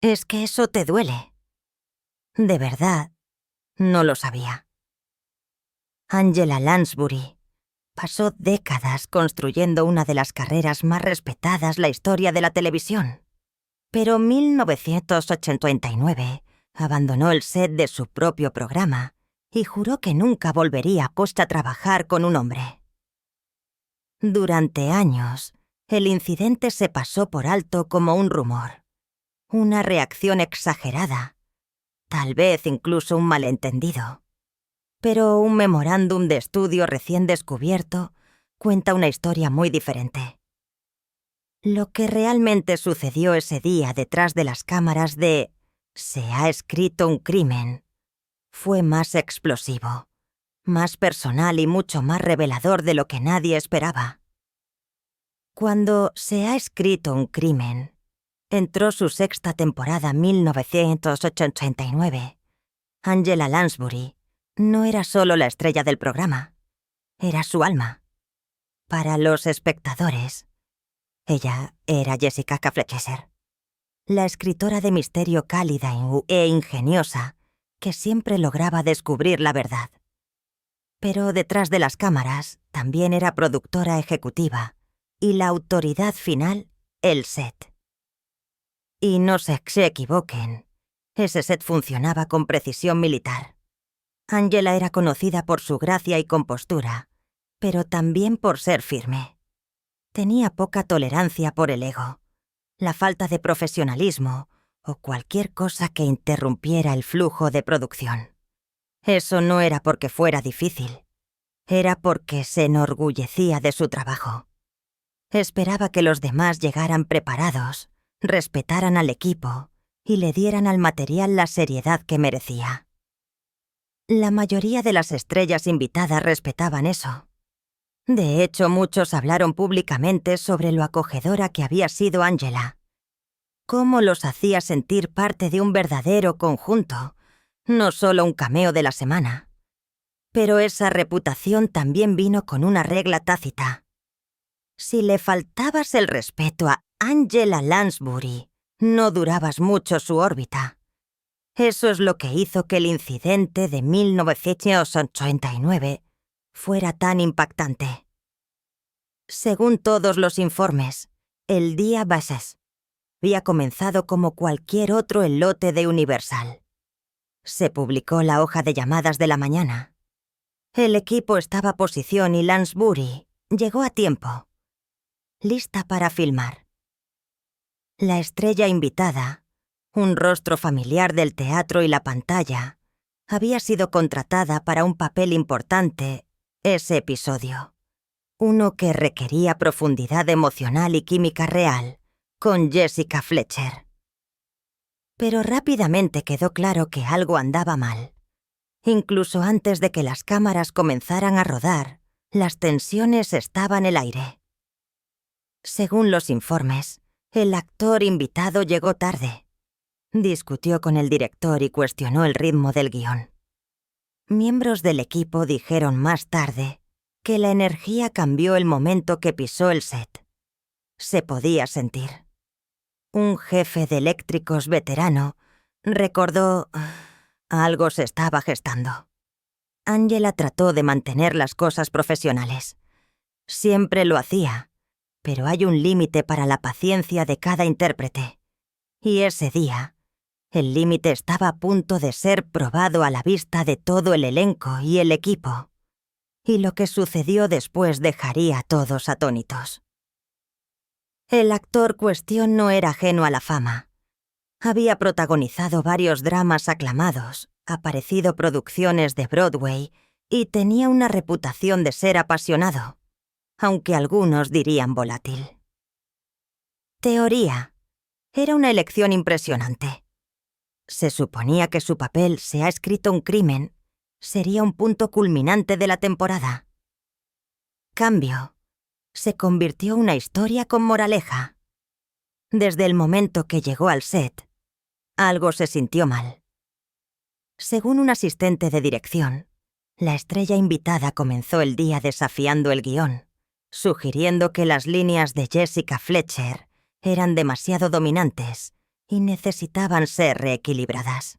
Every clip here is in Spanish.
Es que eso te duele. De verdad, no lo sabía. Angela Lansbury pasó décadas construyendo una de las carreras más respetadas en la historia de la televisión. Pero en 1989 abandonó el set de su propio programa y juró que nunca volvería a trabajar con un hombre. Durante años, el incidente se pasó por alto como un rumor, una reacción exagerada, tal vez incluso un malentendido. Pero un memorándum de estudio recién descubierto cuenta una historia muy diferente. Lo que realmente sucedió ese día detrás de las cámaras de "Se ha escrito un crimen" fue más explosivo, más personal y mucho más revelador de lo que nadie esperaba. Cuando Se ha escrito un crimen entró su sexta temporada en 1989, Angela Lansbury no era solo la estrella del programa, era su alma. Para los espectadores, ella era Jessica Fletcher, la escritora de misterio cálida e ingeniosa que siempre lograba descubrir la verdad. Pero detrás de las cámaras también era productora ejecutiva y la autoridad final, el set. Y no se equivoquen, ese set funcionaba con precisión militar. Angela era conocida por su gracia y compostura, pero también por ser firme. Tenía poca tolerancia por el ego, la falta de profesionalismo o cualquier cosa que interrumpiera el flujo de producción. Eso no era porque fuera difícil, era porque se enorgullecía de su trabajo. Esperaba que los demás llegaran preparados, respetaran al equipo y le dieran al material la seriedad que merecía. La mayoría de las estrellas invitadas respetaban eso. De hecho, muchos hablaron públicamente sobre lo acogedora que había sido Angela. Cómo los hacía sentir parte de un verdadero conjunto, no solo un cameo de la semana. Pero esa reputación también vino con una regla tácita. Si le faltabas el respeto a Angela Lansbury, no durabas mucho su órbita. Eso es lo que hizo que el incidente de 1989 fuera tan impactante. Según todos los informes, el día Bases había comenzado como cualquier otro enlote de Universal. Se publicó la hoja de llamadas de la mañana. El equipo estaba a posición y Lansbury llegó a tiempo, lista para filmar. La estrella invitada, un rostro familiar del teatro y la pantalla, había sido contratada para un papel importante ese episodio. Uno que requería profundidad emocional y química real, con Jessica Fletcher. Pero rápidamente quedó claro que algo andaba mal. Incluso antes de que las cámaras comenzaran a rodar, las tensiones estaban en el aire. Según los informes, el actor invitado llegó tarde. Discutió con el director y cuestionó el ritmo del guión. Miembros del equipo dijeron más tarde que la energía cambió el momento que pisó el set. Se podía sentir. Un jefe de eléctricos veterano recordó: algo se estaba gestando. Angela trató de mantener las cosas profesionales. Siempre lo hacía, pero hay un límite para la paciencia de cada intérprete. Y ese día, el límite estaba a punto de ser probado a la vista de todo el elenco y el equipo. Y lo que sucedió después dejaría a todos atónitos. El actor cuestión no era ajeno a la fama. Había protagonizado varios dramas aclamados, aparecido producciones de Broadway y tenía una reputación de ser apasionado, aunque algunos dirían volátil. Teoría. Era una elección impresionante. Se suponía que su papel Se ha escrito un crimen sería un punto culminante de la temporada. Cambio. Se convirtió en una historia con moraleja. Desde el momento que llegó al set, algo se sintió mal. Según un asistente de dirección, la estrella invitada comenzó el día desafiando el guión, sugiriendo que las líneas de Jessica Fletcher eran demasiado dominantes y necesitaban ser reequilibradas.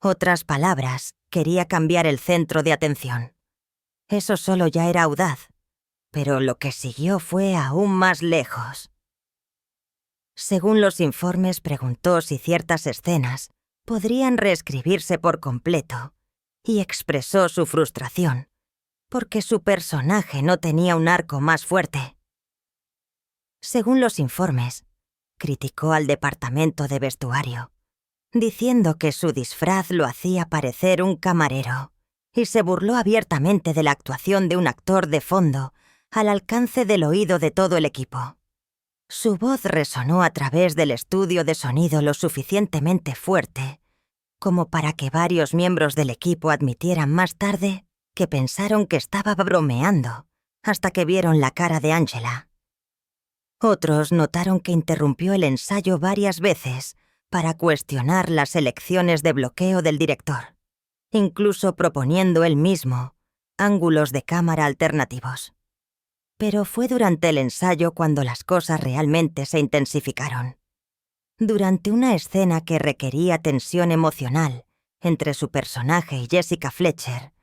Otras palabras, quería cambiar el centro de atención. Eso solo ya era audaz, pero lo que siguió fue aún más lejos. Según los informes, preguntó si ciertas escenas podrían reescribirse por completo y expresó su frustración, porque su personaje no tenía un arco más fuerte. Según los informes, criticó al departamento de vestuario, diciendo que su disfraz lo hacía parecer un camarero, y se burló abiertamente de la actuación de un actor de fondo al alcance del oído de todo el equipo. Su voz resonó a través del estudio de sonido lo suficientemente fuerte como para que varios miembros del equipo admitieran más tarde que pensaron que estaba bromeando, hasta que vieron la cara de Angela. Otros notaron que interrumpió el ensayo varias veces para cuestionar las elecciones de bloqueo del director, incluso proponiendo él mismo ángulos de cámara alternativos. Pero fue durante el ensayo cuando las cosas realmente se intensificaron. Durante una escena que requería tensión emocional entre su personaje y Jessica Fletcher,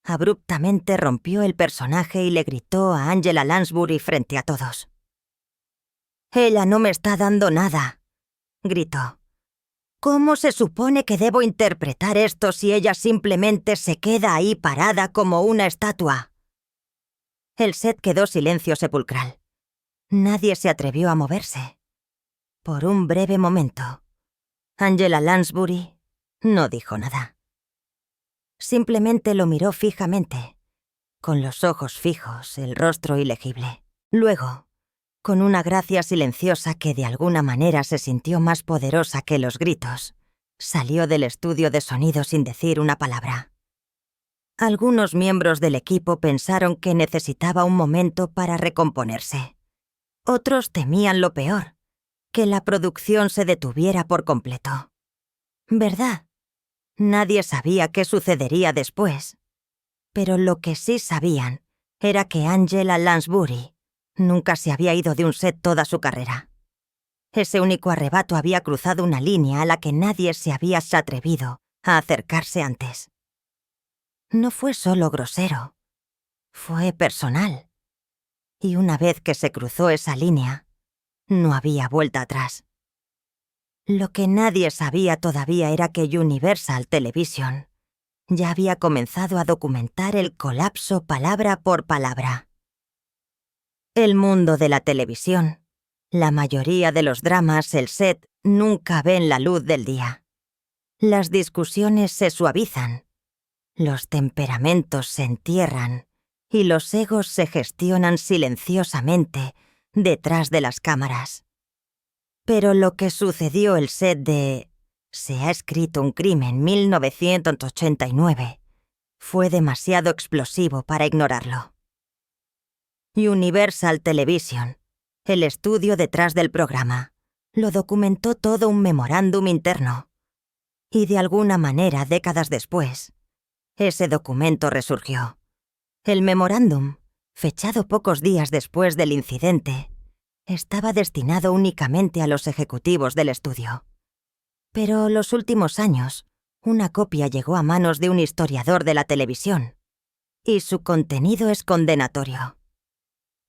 abruptamente rompió el personaje y le gritó a Angela Lansbury frente a todos. «Ella no me está dando nada», gritó. «¿Cómo se supone que debo interpretar esto si ella simplemente se queda ahí parada como una estatua?» El set quedó silencio sepulcral. Nadie se atrevió a moverse. Por un breve momento, Angela Lansbury no dijo nada. Simplemente lo miró fijamente, con los ojos fijos, el rostro ilegible. Luego, con una gracia silenciosa que de alguna manera se sintió más poderosa que los gritos, salió del estudio de sonido sin decir una palabra. Algunos miembros del equipo pensaron que necesitaba un momento para recomponerse. Otros temían lo peor, que la producción se detuviera por completo. ¿Verdad? Nadie sabía qué sucedería después. Pero lo que sí sabían era que Angela Lansbury nunca se había ido de un set toda su carrera. Ese único arrebato había cruzado una línea a la que nadie se había atrevido a acercarse antes. No fue solo grosero, fue personal. Y una vez que se cruzó esa línea, no había vuelta atrás. Lo que nadie sabía todavía era que Universal Television ya había comenzado a documentar el colapso palabra por palabra. El mundo de la televisión, la mayoría de los dramas, el set, nunca ven la luz del día. Las discusiones se suavizan, los temperamentos se entierran y los egos se gestionan silenciosamente detrás de las cámaras. Pero lo que sucedió el set de Se ha escrito un crimen 1989 fue demasiado explosivo para ignorarlo. Universal Television, el estudio detrás del programa, lo documentó todo un memorándum interno. Y de alguna manera, décadas después, ese documento resurgió. El memorándum, fechado pocos días después del incidente, estaba destinado únicamente a los ejecutivos del estudio. Pero los últimos años, una copia llegó a manos de un historiador de la televisión, y su contenido es condenatorio.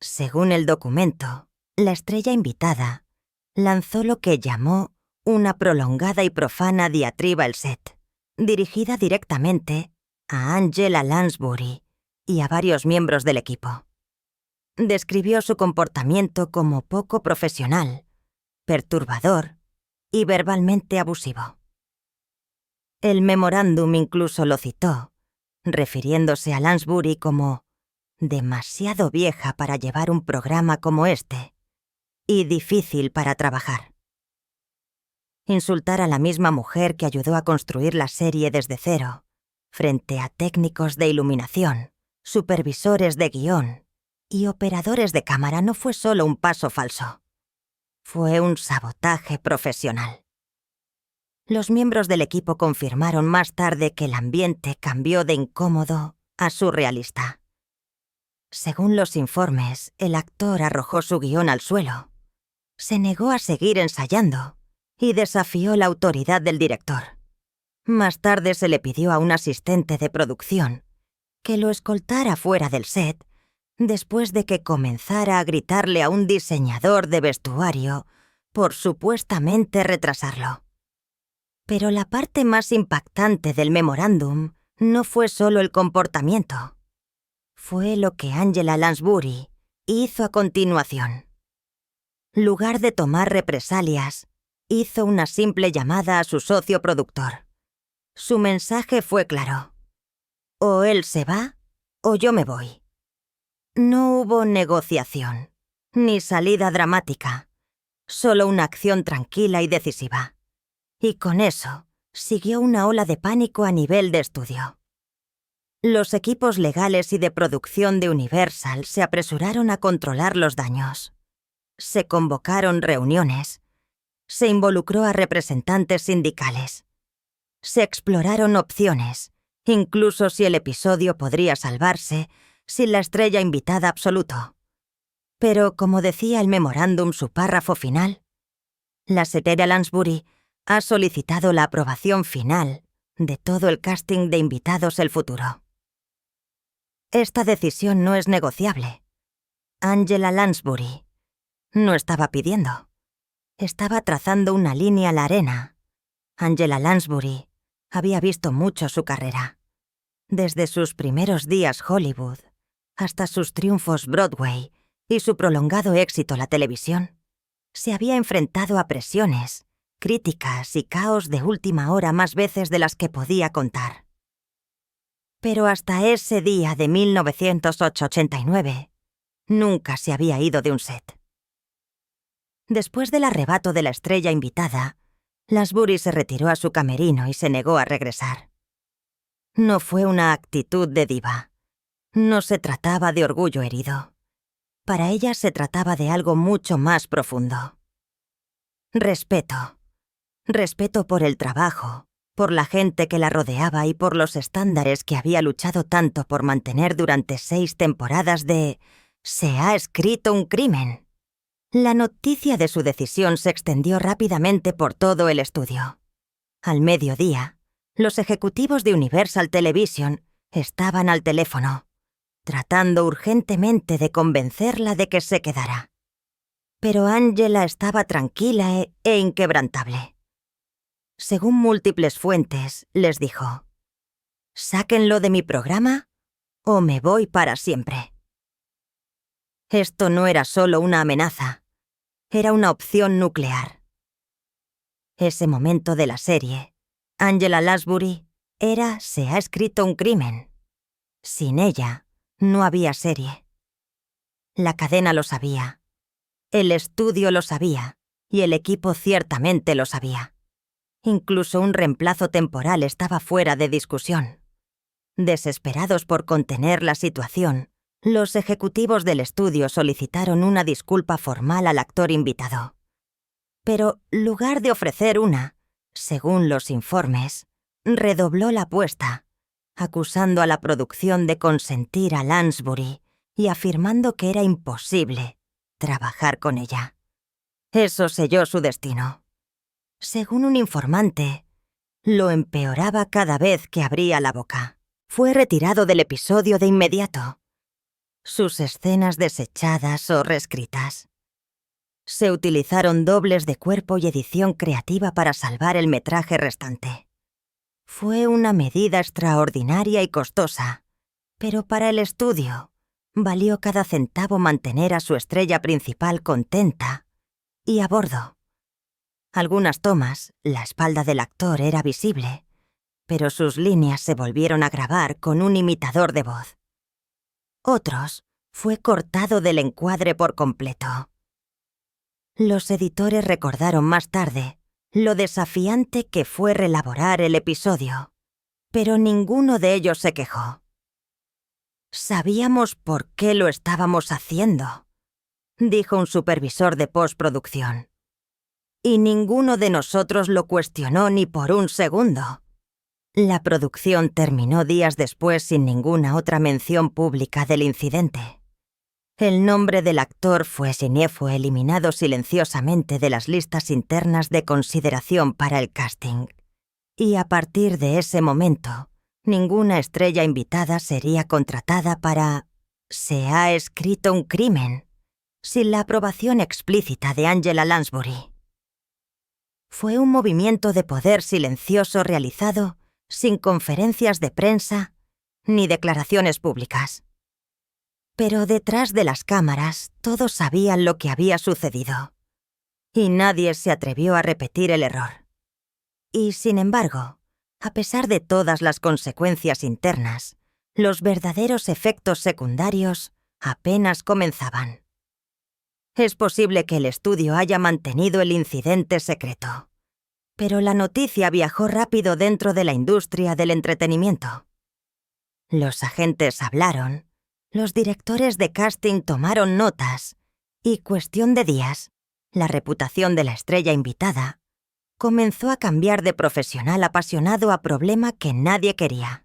Según el documento, la estrella invitada lanzó lo que llamó una prolongada y profana diatriba al set, dirigida directamente a Angela Lansbury y a varios miembros del equipo. Describió su comportamiento como poco profesional, perturbador y verbalmente abusivo. El memorándum incluso lo citó, refiriéndose a Lansbury como demasiado vieja para llevar un programa como este y difícil para trabajar. Insultar a la misma mujer que ayudó a construir la serie desde cero, frente a técnicos de iluminación, supervisores de guión y operadores de cámara no fue solo un paso falso. Fue un sabotaje profesional. Los miembros del equipo confirmaron más tarde que el ambiente cambió de incómodo a surrealista. Según los informes, el actor arrojó su guión al suelo. Se negó a seguir ensayando y desafió la autoridad del director. Más tarde se le pidió a un asistente de producción que lo escoltara fuera del set después de que comenzara a gritarle a un diseñador de vestuario por supuestamente retrasarlo. Pero la parte más impactante del memorándum no fue solo el comportamiento. Fue lo que Angela Lansbury hizo a continuación. Lugar de tomar represalias, hizo una simple llamada a su socio productor. Su mensaje fue claro: o él se va, o yo me voy. No hubo negociación, ni salida dramática, solo una acción tranquila y decisiva. Y con eso, siguió una ola de pánico a nivel de estudio. Los equipos legales y de producción de Universal se apresuraron a controlar los daños. Se convocaron reuniones. Se involucró a representantes sindicales. Se exploraron opciones, incluso si el episodio podría salvarse sin la estrella invitada absoluto. Pero, como decía el memorándum su párrafo final, la señora Lansbury ha solicitado la aprobación final de todo el casting de invitados el futuro. Esta decisión no es negociable. Angela Lansbury no estaba pidiendo. Estaba trazando una línea a la arena. Angela Lansbury había visto mucho su carrera. Desde sus primeros días Hollywood hasta sus triunfos Broadway y su prolongado éxito en la televisión, se había enfrentado a presiones, críticas y caos de última hora más veces de las que podía contar. Pero hasta ese día de 1989, nunca se había ido de un set. Después del arrebato de la estrella invitada, Lansbury se retiró a su camerino y se negó a regresar. No fue una actitud de diva. No se trataba de orgullo herido. Para ella se trataba de algo mucho más profundo. Respeto. Respeto por el trabajo, por la gente que la rodeaba y por los estándares que había luchado tanto por mantener durante 6 temporadas de «Se ha escrito un crimen». La noticia de su decisión se extendió rápidamente por todo el estudio. Al mediodía, los ejecutivos de Universal Television estaban al teléfono, tratando urgentemente de convencerla de que se quedara. Pero Angela estaba tranquila e inquebrantable. Según múltiples fuentes, les dijo: «Sáquenlo de mi programa o me voy para siempre». Esto no era solo una amenaza, era una opción nuclear. Ese momento de la serie, Angela Lansbury, Se ha escrito un crimen. Sin ella, no había serie. La cadena lo sabía, el estudio lo sabía y el equipo ciertamente lo sabía. Incluso un reemplazo temporal estaba fuera de discusión. Desesperados por contener la situación, los ejecutivos del estudio solicitaron una disculpa formal al actor invitado. Pero, lugar de ofrecer una, según los informes, redobló la apuesta, acusando a la producción de consentir a Lansbury y afirmando que era imposible trabajar con ella. Eso selló su destino. Según un informante, lo empeoraba cada vez que abría la boca. Fue retirado del episodio de inmediato. Sus escenas desechadas o reescritas. Se utilizaron dobles de cuerpo y edición creativa para salvar el metraje restante. Fue una medida extraordinaria y costosa, pero para el estudio valió cada centavo mantener a su estrella principal contenta y a bordo. Algunas tomas, la espalda del actor era visible, pero sus líneas se volvieron a grabar con un imitador de voz. Otros, fue cortado del encuadre por completo. Los editores recordaron más tarde lo desafiante que fue reelaborar el episodio, pero ninguno de ellos se quejó. «Sabíamos por qué lo estábamos haciendo», dijo un supervisor de postproducción. «Y ninguno de nosotros lo cuestionó ni por un segundo». La producción terminó días después sin ninguna otra mención pública del incidente. El nombre del actor fue eliminado silenciosamente de las listas internas de consideración para el casting. Y a partir de ese momento, ninguna estrella invitada sería contratada para «Se ha escrito un crimen», sin la aprobación explícita de Angela Lansbury. Fue un movimiento de poder silencioso realizado sin conferencias de prensa ni declaraciones públicas. Pero detrás de las cámaras todos sabían lo que había sucedido, y nadie se atrevió a repetir el error. Y, sin embargo, a pesar de todas las consecuencias internas, los verdaderos efectos secundarios apenas comenzaban. Es posible que el estudio haya mantenido el incidente secreto, pero la noticia viajó rápido dentro de la industria del entretenimiento. Los agentes hablaron, los directores de casting tomaron notas, y cuestión de días, la reputación de la estrella invitada comenzó a cambiar de profesional apasionado a problema que nadie quería.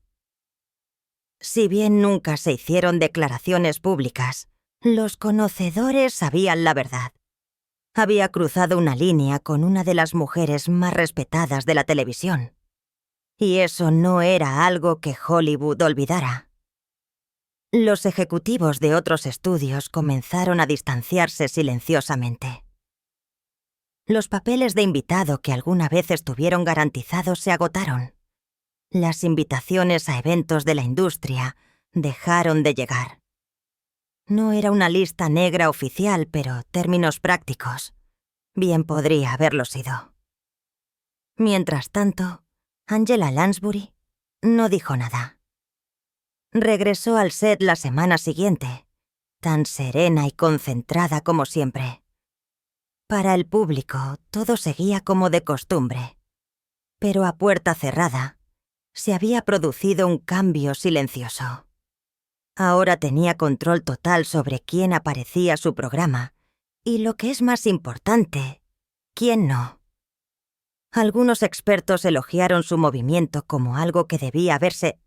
Si bien nunca se hicieron declaraciones públicas, los conocedores sabían la verdad. Había cruzado una línea con una de las mujeres más respetadas de la televisión. Y eso no era algo que Hollywood olvidara. Los ejecutivos de otros estudios comenzaron a distanciarse silenciosamente. Los papeles de invitado que alguna vez estuvieron garantizados se agotaron. Las invitaciones a eventos de la industria dejaron de llegar. No era una lista negra oficial, pero términos prácticos. Bien podría haberlo sido. Mientras tanto, Angela Lansbury no dijo nada. Regresó al set la semana siguiente, tan serena y concentrada como siempre. Para el público, todo seguía como de costumbre. Pero a puerta cerrada, se había producido un cambio silencioso. Ahora tenía control total sobre quién aparecía su programa y, lo que es más importante, quién no. Algunos expertos elogiaron su movimiento como algo que debía haberse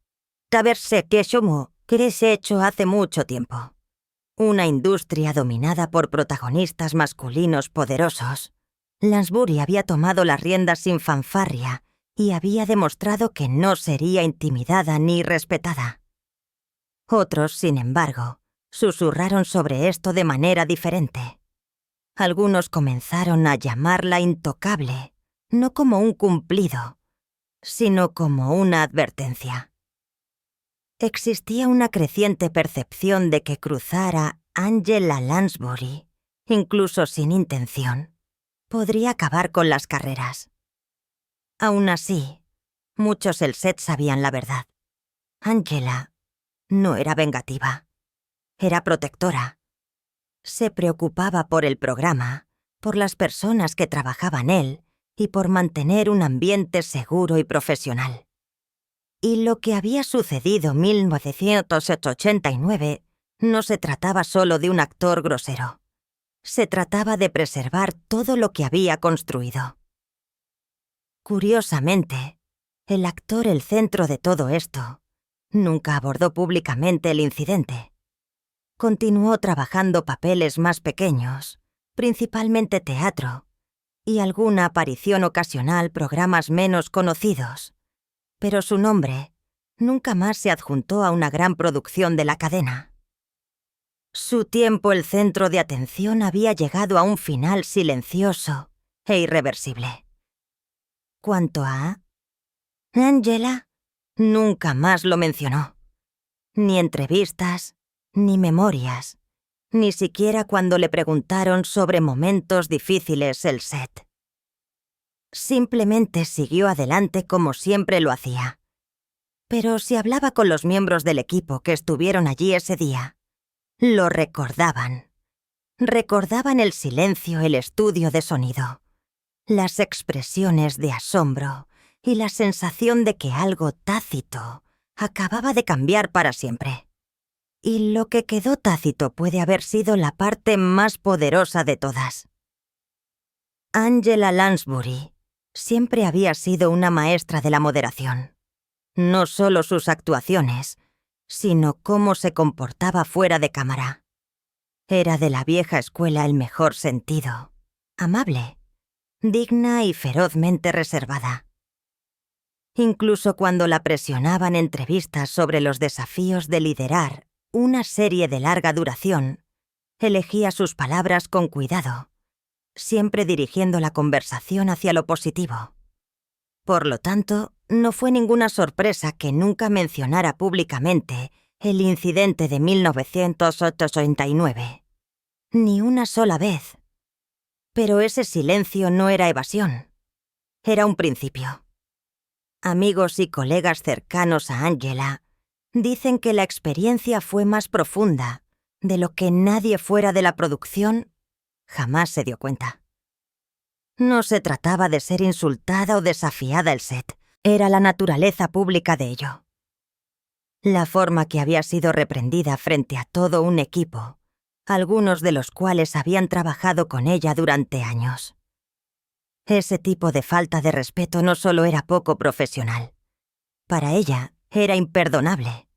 hecho hace mucho tiempo. Una industria dominada por protagonistas masculinos poderosos. Lansbury había tomado las riendas sin fanfarria y había demostrado que no sería intimidada ni respetada. Otros, sin embargo, susurraron sobre esto de manera diferente. Algunos comenzaron a llamarla intocable, no como un cumplido, sino como una advertencia. Existía una creciente percepción de que cruzar a Angela Lansbury, incluso sin intención, podría acabar con las carreras. Aún así, muchos del set sabían la verdad. Angela no era vengativa, era protectora. Se preocupaba por el programa, por las personas que trabajaban en él y por mantener un ambiente seguro y profesional. Y lo que había sucedido en 1989 no se trataba solo de un actor grosero. Se trataba de preservar todo lo que había construido. Curiosamente, el actor, el centro de todo esto, nunca abordó públicamente el incidente. Continuó trabajando papeles más pequeños, principalmente teatro, y alguna aparición ocasional programas menos conocidos, pero su nombre nunca más se adjuntó a una gran producción de la cadena. Su tiempo, el centro de atención, había llegado a un final silencioso e irreversible. Cuanto a Angela, nunca más lo mencionó. Ni entrevistas, ni memorias, ni siquiera cuando le preguntaron sobre momentos difíciles el set. Simplemente siguió adelante como siempre lo hacía. Pero si hablaba con los miembros del equipo que estuvieron allí ese día, lo recordaban. Recordaban el silencio, el estudio de sonido, las expresiones de asombro y la sensación de que algo tácito acababa de cambiar para siempre. Y lo que quedó tácito puede haber sido la parte más poderosa de todas. Angela Lansbury siempre había sido una maestra de la moderación. No solo sus actuaciones, sino cómo se comportaba fuera de cámara. Era de la vieja escuela el mejor sentido. Amable, digna y ferozmente reservada. Incluso cuando la presionaban entrevistas sobre los desafíos de liderar una serie de larga duración, elegía sus palabras con cuidado, siempre dirigiendo la conversación hacia lo positivo. Por lo tanto, no fue ninguna sorpresa que nunca mencionara públicamente el incidente de 1989. Ni una sola vez. Pero ese silencio no era evasión. Era un principio. Amigos y colegas cercanos a Angela dicen que la experiencia fue más profunda de lo que nadie fuera de la producción jamás se dio cuenta. No se trataba de ser insultada o desafiada el set, era la naturaleza pública de ello. La forma que había sido reprendida frente a todo un equipo, algunos de los cuales habían trabajado con ella durante años. Ese tipo de falta de respeto no solo era poco profesional. Para ella, era imperdonable.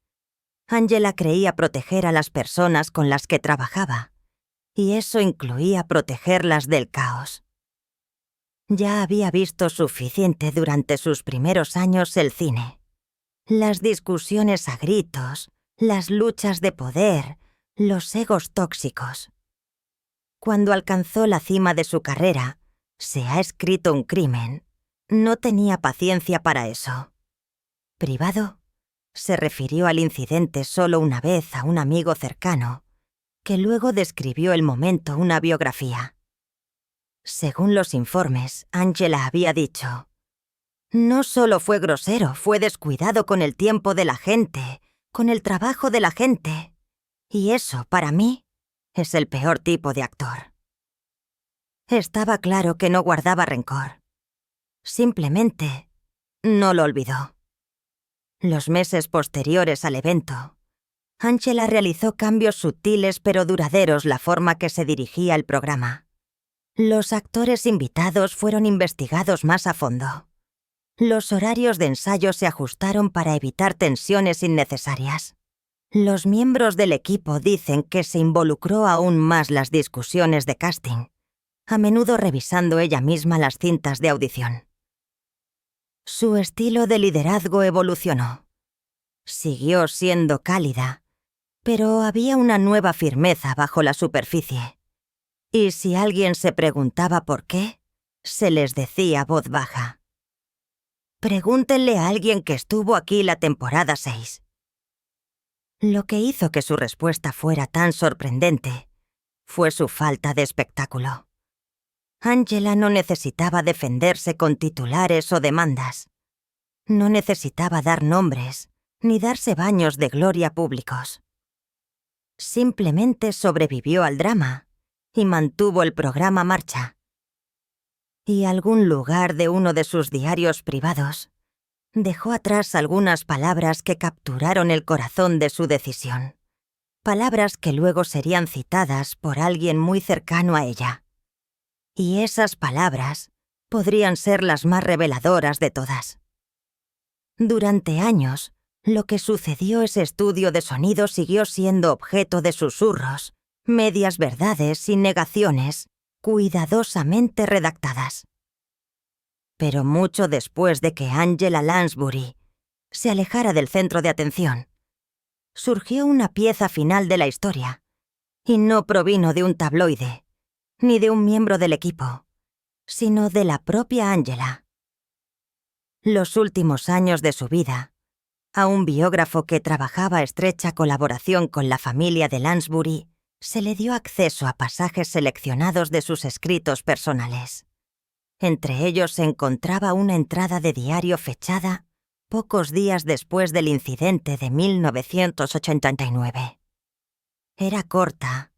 Angela creía proteger a las personas con las que trabajaba, y eso incluía protegerlas del caos. Ya había visto suficiente durante sus primeros años el cine. Las discusiones a gritos, las luchas de poder, los egos tóxicos. Cuando alcanzó la cima de su carrera, se ha escrito un crimen. No tenía paciencia para eso. Privado, se refirió al incidente solo una vez a un amigo cercano, que luego describió el momento una biografía. Según los informes, Angela había dicho: «No solo fue grosero, fue descuidado con el tiempo de la gente, con el trabajo de la gente. Y eso, para mí, es el peor tipo de actor». Estaba claro que no guardaba rencor. Simplemente no lo olvidó. Los meses posteriores al evento, Angela realizó cambios sutiles pero duraderos la forma que se dirigía el programa. Los actores invitados fueron investigados más a fondo. Los horarios de ensayo se ajustaron para evitar tensiones innecesarias. Los miembros del equipo dicen que se involucró aún más las discusiones de casting, a menudo revisando ella misma las cintas de audición. Su estilo de liderazgo evolucionó. Siguió siendo cálida, pero había una nueva firmeza bajo la superficie. Y si alguien se preguntaba por qué, se les decía a voz baja: «Pregúntenle a alguien que estuvo aquí la temporada 6». Lo que hizo que su respuesta fuera tan sorprendente fue su falta de espectáculo. Angela no necesitaba defenderse con titulares o demandas. No necesitaba dar nombres ni darse baños de gloria públicos. Simplemente sobrevivió al drama y mantuvo el programa marcha. Y algún lugar de uno de sus diarios privados dejó atrás algunas palabras que capturaron el corazón de su decisión. Palabras que luego serían citadas por alguien muy cercano a ella. Y esas palabras podrían ser las más reveladoras de todas. Durante años, lo que sucedió ese estudio de sonido siguió siendo objeto de susurros, medias verdades y negaciones, cuidadosamente redactadas. Pero mucho después de que Angela Lansbury se alejara del centro de atención, surgió una pieza final de la historia, y no provino de un tabloide, ni de un miembro del equipo, sino de la propia Angela. Los últimos años de su vida, a un biógrafo que trabajaba estrecha colaboración con la familia de Lansbury, se le dio acceso a pasajes seleccionados de sus escritos personales. Entre ellos se encontraba una entrada de diario fechada pocos días después del incidente de 1989. Era corta,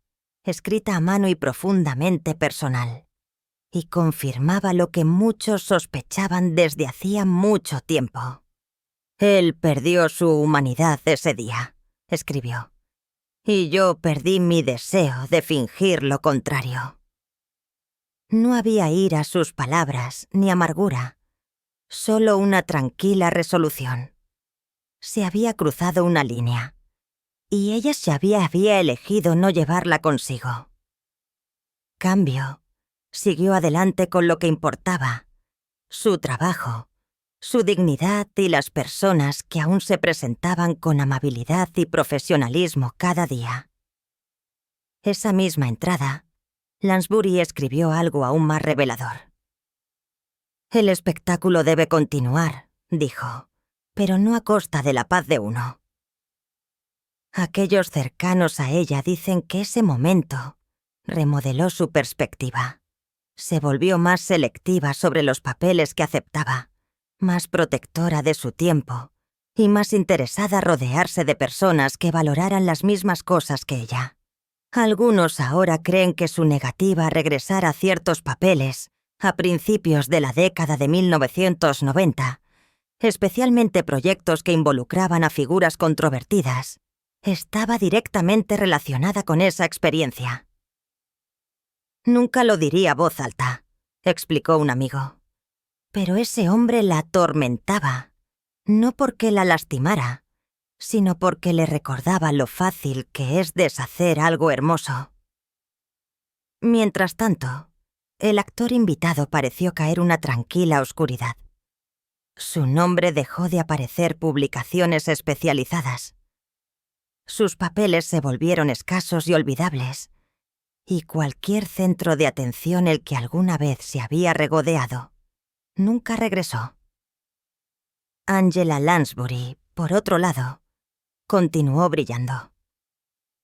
escrita a mano y profundamente personal, y confirmaba lo que muchos sospechaban desde hacía mucho tiempo. «Él perdió su humanidad ese día», escribió, «y yo perdí mi deseo de fingir lo contrario». No había ira a sus palabras ni amargura, solo una tranquila resolución. Se había cruzado una línea. y ella había elegido no llevarla consigo. Cambio, siguió adelante con lo que importaba: su trabajo, su dignidad y las personas que aún se presentaban con amabilidad y profesionalismo cada día. Esa misma entrada, Lansbury escribió algo aún más revelador. «El espectáculo debe continuar», dijo, «pero no a costa de la paz de uno». Aquellos cercanos a ella dicen que ese momento remodeló su perspectiva. Se volvió más selectiva sobre los papeles que aceptaba, más protectora de su tiempo y más interesada rodearse de personas que valoraran las mismas cosas que ella. Algunos ahora creen que su negativa a regresar a ciertos papeles a principios de la década de 1990, especialmente proyectos que involucraban a figuras controvertidas, estaba directamente relacionada con esa experiencia. «Nunca lo diría a voz alta», explicó un amigo. Pero ese hombre la atormentaba, no porque la lastimara, sino porque le recordaba lo fácil que es deshacer algo hermoso. Mientras tanto, el actor invitado pareció caer una tranquila oscuridad. Su nombre dejó de aparecer en publicaciones especializadas. Sus papeles se volvieron escasos y olvidables, y cualquier centro de atención el que alguna vez se había regodeado nunca regresó. Angela Lansbury, por otro lado, continuó brillando.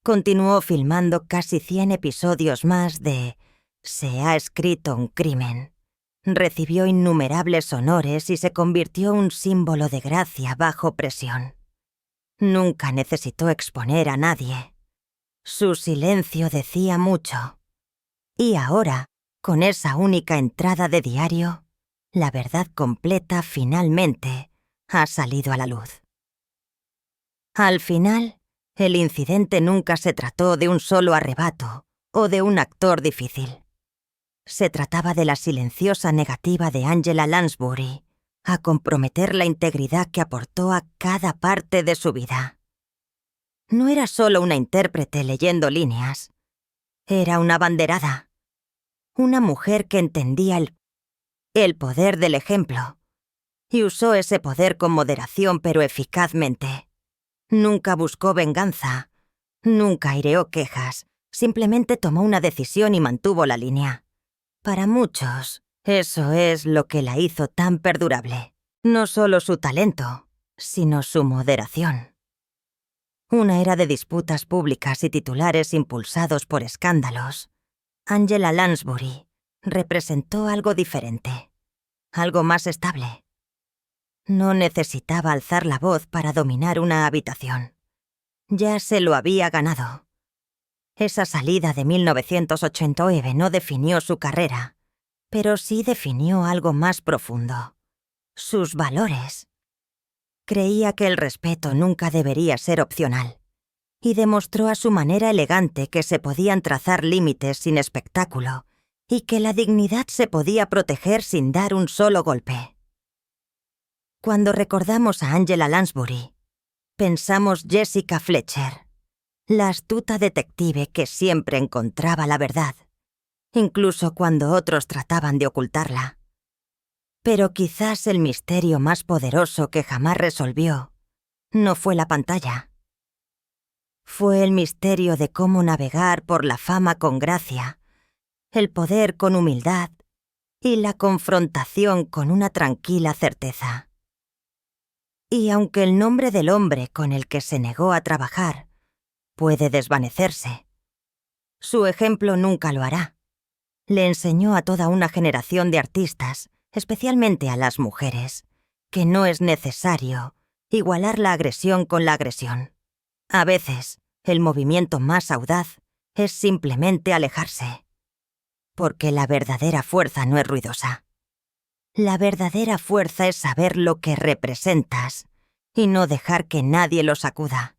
Continuó filmando casi 100 episodios más de «Se ha escrito un crimen». Recibió innumerables honores y se convirtió en un símbolo de gracia bajo presión. Nunca necesitó exponer a nadie. Su silencio decía mucho. Y ahora, con esa única entrada de diario, la verdad completa finalmente ha salido a la luz. Al final, el incidente nunca se trató de un solo arrebato o de un actor difícil. Se trataba de la silenciosa negativa de Angela Lansbury a comprometer la integridad que aportó a cada parte de su vida. No era solo una intérprete leyendo líneas. Era una abanderada. Una mujer que entendía el poder del ejemplo y usó ese poder con moderación pero eficazmente. Nunca buscó venganza, nunca aireó quejas, simplemente tomó una decisión y mantuvo la línea. Para muchos, eso es lo que la hizo tan perdurable. No solo su talento, sino su moderación. Una era de disputas públicas y titulares impulsados por escándalos. Angela Lansbury representó algo diferente, algo más estable. No necesitaba alzar la voz para dominar una habitación. Ya se lo había ganado. Esa salida de 1989 no definió su carrera, pero sí definió algo más profundo: sus valores. Creía que el respeto nunca debería ser opcional, y demostró a su manera elegante que se podían trazar límites sin espectáculo y que la dignidad se podía proteger sin dar un solo golpe. Cuando recordamos a Angela Lansbury, pensamos Jessica Fletcher, la astuta detective que siempre encontraba la verdad, incluso cuando otros trataban de ocultarla. Pero quizás el misterio más poderoso que jamás resolvió no fue la pantalla. Fue el misterio de cómo navegar por la fama con gracia, el poder con humildad y la confrontación con una tranquila certeza. Y aunque el nombre del hombre con el que se negó a trabajar puede desvanecerse, su ejemplo nunca lo hará. Le enseñó a toda una generación de artistas, especialmente a las mujeres, que no es necesario igualar la agresión con la agresión. A veces, el movimiento más audaz es simplemente alejarse, porque la verdadera fuerza no es ruidosa. La verdadera fuerza es saber lo que representas y no dejar que nadie lo sacuda.